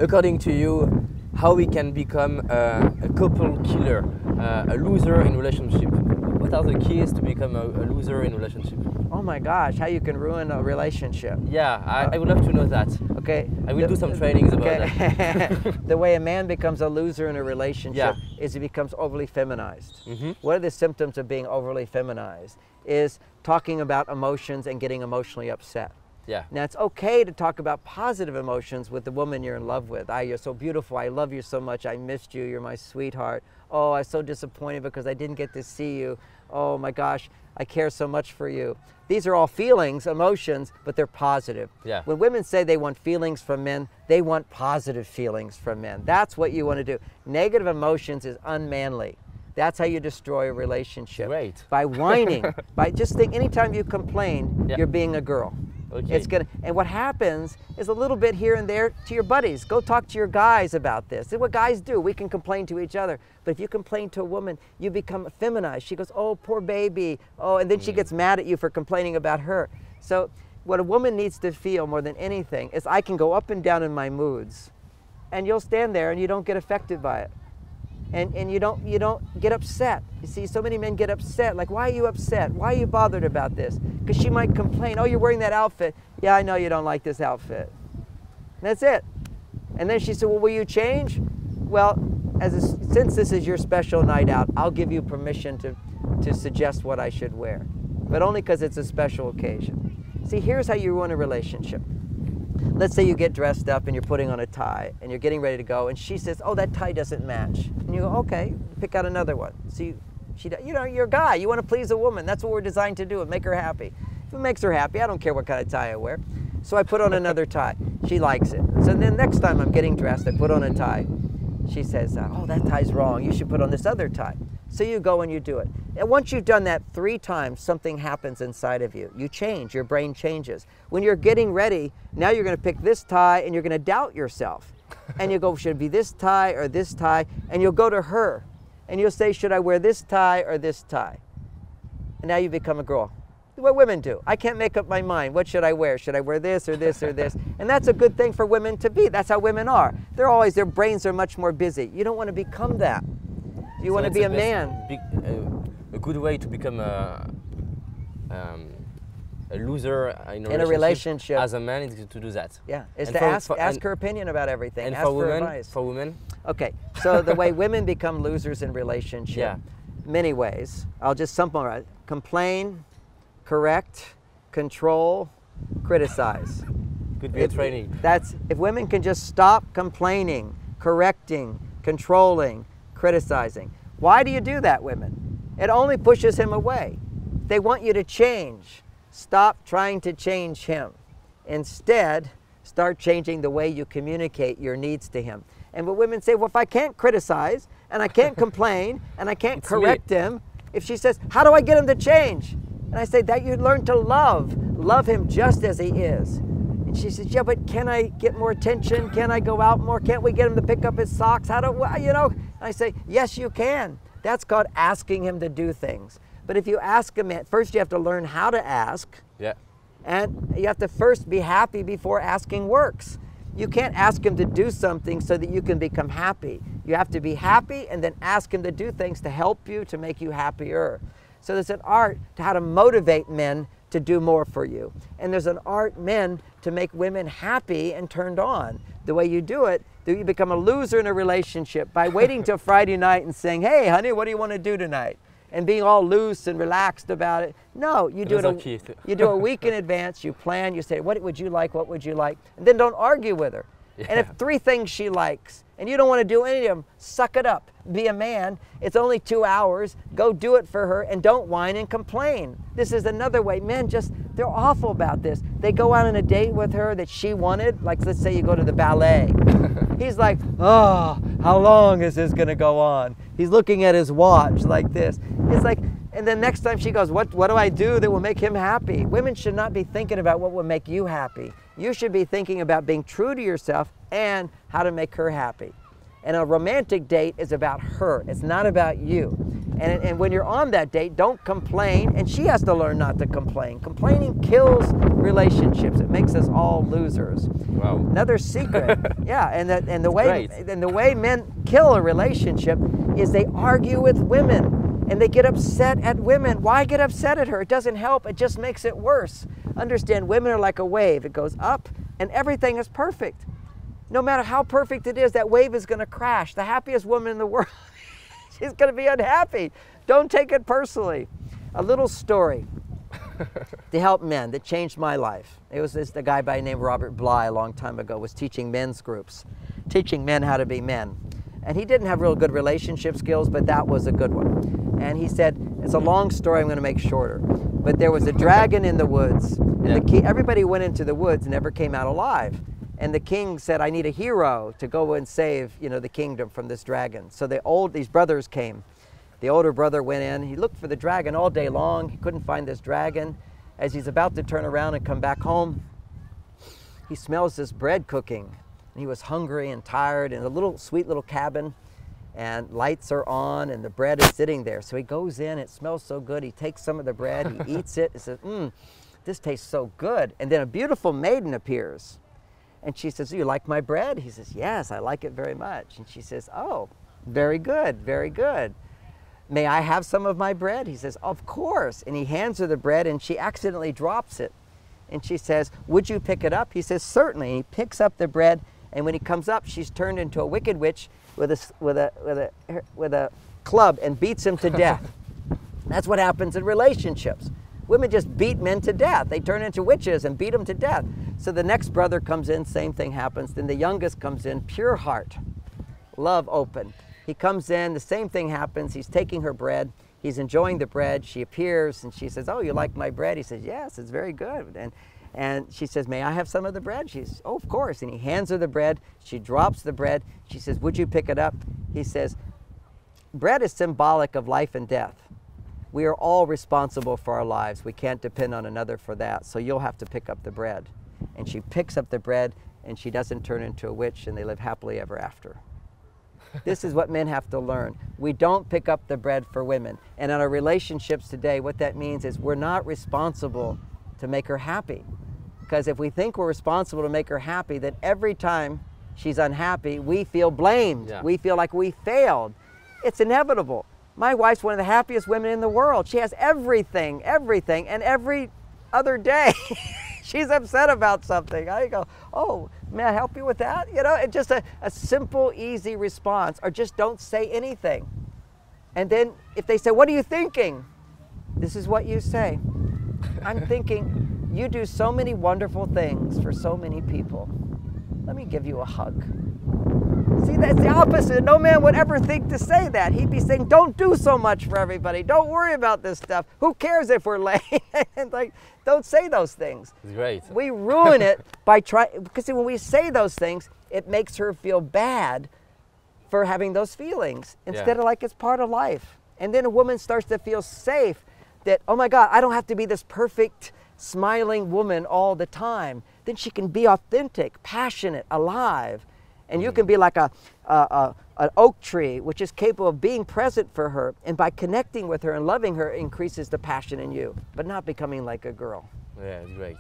according to you, how we can become a couple killer, a loser in relationship? What are the keys to become a loser in relationship? Oh my gosh, how you can ruin a relationship. Yeah, I would love to know that. Okay. I will do some trainings about that. The way a man becomes a loser in a relationship Yeah. is he becomes overly feminized. One of the symptoms of being overly feminized is talking about emotions and getting emotionally upset. Yeah. Now, it's okay to talk about positive emotions with the woman you're in love with. You're so beautiful. I love you so much. I missed you. You're my sweetheart. Oh, I'm so disappointed because I didn't get to see you. Oh my gosh, I care so much for you. These are all feelings, emotions, but they're positive. Yeah. When women say they want feelings from men, they want positive feelings from men. That's what you want to do. Negative emotions is unmanly. That's how you destroy a relationship. Great. By whining. By just think, anytime you complain, Yeah. you're being a girl. Okay. It's gonna, and what happens is a little bit here and there to your buddies. Go talk to your guys about this. This is what guys do. We can complain to each other. But if you complain to a woman, you become feminized. She goes, oh, poor baby. Oh, and then she gets mad at you for complaining about her. So what a woman needs to feel more than anything is I can go up and down in my moods, and you'll stand there and you don't get affected by it. And you don't get upset. You see, so many men get upset. Like, why are you upset? Why are you bothered about this? Because she might complain, oh, you're wearing that outfit. Yeah, I know you don't like this outfit. And that's it. And then she said, well, will you change? Well, since this is your special night out, I'll give you permission to suggest what I should wear. But only because it's a special occasion. See, here's how you ruin a relationship. Let's say you get dressed up and you're putting on a tie and you're getting ready to go, and she says, oh, that tie doesn't match. And you go, okay, pick out another one. So you know, you're a guy, you want to please a woman. That's what we're designed to do, and make her happy. If it makes her happy, I don't care what kind of tie I wear. So I put on another tie. She likes it. So then next time I'm getting dressed, I put on a tie. She says, oh, that tie's wrong. You should put on this other tie. So you go and you do it. And once you've done that 3 times, something happens inside of you. You change, your brain changes. When you're getting ready, now you're going to pick this tie and you're going to doubt yourself. And you go, should it be this tie or this tie? And you'll go to her and you'll say, should I wear this tie or this tie? And now you become a girl. What women do. I can't make up my mind. What should I wear? Should I wear this or this or this? And that's a good thing for women to be. That's how women are. Their brains are much more busy. You don't want to become that. You want to be a man. A good way to become a loser in a relationship as a man is to do that. Yeah, is to ask her opinion about everything. And ask for women, advice. For women? Okay, so the way women become losers in relationship, many ways. I'll just summarize. Complain, correct, control, criticize. Could be a training. If women can just stop complaining, correcting, controlling, criticizing. Why do you do that, women? It only pushes him away. They want you to change. Stop trying to change him. Instead, start changing the way you communicate your needs to him. And what women say, well, if I can't criticize, and I can't complain, and I can't correct him, if she says, how do I get him to change? And I say, that you learn to love him just as he is. And she says, yeah, but can I get more attention? Can I go out more? Can't we get him to pick up his socks? You know? And I say, yes, you can. That's called asking him to do things. But if you ask him, first you have to learn how to ask. Yeah. And you have to first be happy before asking works. You can't ask him to do something so that you can become happy. You have to be happy and then ask him to do things to help you, to make you happier. So there's an art to how to motivate men to do more for you. And there's an art, men, to make women happy and turned on. The way you do it, you become a loser in a relationship by waiting till Friday night and saying, hey, honey, what do you want to do tonight? And being all loose and relaxed about it. No, you do you do a week in advance, you plan, you say, what would you like, what would you like? And then don't argue with her. Yeah. And if 3 things she likes, and you don't want to do any of them, suck it up. Be a man. It's only 2 hours. Go do it for her and don't whine and complain. This is another way. Men they're awful about this. They go out on a date with her that she wanted. Like, let's say you go to the ballet. He's like, oh, how long is this going to go on? He's looking at his watch like this. It's like, and then next time she goes, what do I do that will make him happy? Women should not be thinking about what will make you happy. You should be thinking about being true to yourself and how to make her happy. And a romantic date is about her. It's not about you. And when you're on that date, don't complain, and she has to learn not to complain. Complaining kills relationships. It makes us all losers. Wow. Another secret, yeah, and the way men kill a relationship is they argue with women, and they get upset at women. Why get upset at her? It doesn't help. It just makes it worse. Understand, women are like a wave. It goes up, and everything is perfect. No matter how perfect it is, that wave is going to crash. The happiest woman in the world, she's going to be unhappy. Don't take it personally. A little story to help men that changed my life. It was the guy by the name of Robert Bly a long time ago was teaching men's groups, teaching men how to be men. And he didn't have real good relationship skills, but that was a good one. And he said, it's a long story, I'm going to make shorter. But there was a dragon in the woods, and everybody went into the woods and never came out alive. And the king said, I need a hero to go and save, the kingdom from this dragon. So these brothers came. The older brother went in. He looked for the dragon all day long. He couldn't find this dragon. As he's about to turn around and come back home, he smells this bread cooking. And he was hungry and tired in a sweet little cabin. And lights are on, and the bread is sitting there. So he goes in. It smells so good. He takes some of the bread. He eats it. He says, this tastes so good. And then a beautiful maiden appears. And she says, you like my bread? He says, yes, I like it very much. And she says, oh, very good, very good. May I have some of my bread? He says, of course. And he hands her the bread, and she accidentally drops it. And she says, would you pick it up? He says, certainly. And he picks up the bread, and when he comes up, she's turned into a wicked witch with a club and beats him to death. That's what happens in relationships. Women just beat men to death. They turn into witches and beat them to death. So the next brother comes in, same thing happens. Then the youngest comes in, pure heart, love open. He comes in, the same thing happens. He's taking her bread. He's enjoying the bread. She appears and she says, oh, you like my bread? He says, yes, it's very good. And she says, may I have some of the bread? She says, oh, of course. And he hands her the bread. She drops the bread. She says, would you pick it up? He says, bread is symbolic of life and death. We are all responsible for our lives. We can't depend on another for that. So you'll have to pick up the bread. And she picks up the bread, and she doesn't turn into a witch, and they live happily ever after. This is what men have to learn. We don't pick up the bread for women. And in our relationships today, what that means is we're not responsible to make her happy. Because if we think we're responsible to make her happy, then every time she's unhappy, we feel blamed. Yeah. We feel like we failed. It's inevitable. My wife's one of the happiest women in the world. She has everything, and every other day she's upset about something. I go, oh, may I help you with that? It's just a simple, easy response, or just don't say anything. And then if they say, what are you thinking? This is what you say. I'm thinking, you do so many wonderful things for so many people. Let me give you a hug. See, that's the opposite. No man would ever think to say that. He'd be saying, don't do so much for everybody. Don't worry about this stuff. Who cares if we're late? And don't say those things. Great. We ruin it by trying, because see, when we say those things, it makes her feel bad for having those feelings instead of like it's part of life. And then a woman starts to feel safe that, oh my God, I don't have to be this perfect, smiling woman all the time. Then she can be authentic, passionate, alive. And you can be like an oak tree, which is capable of being present for her. And by connecting with her and loving her, increases the passion in you, but not becoming like a girl. Yeah, it's great.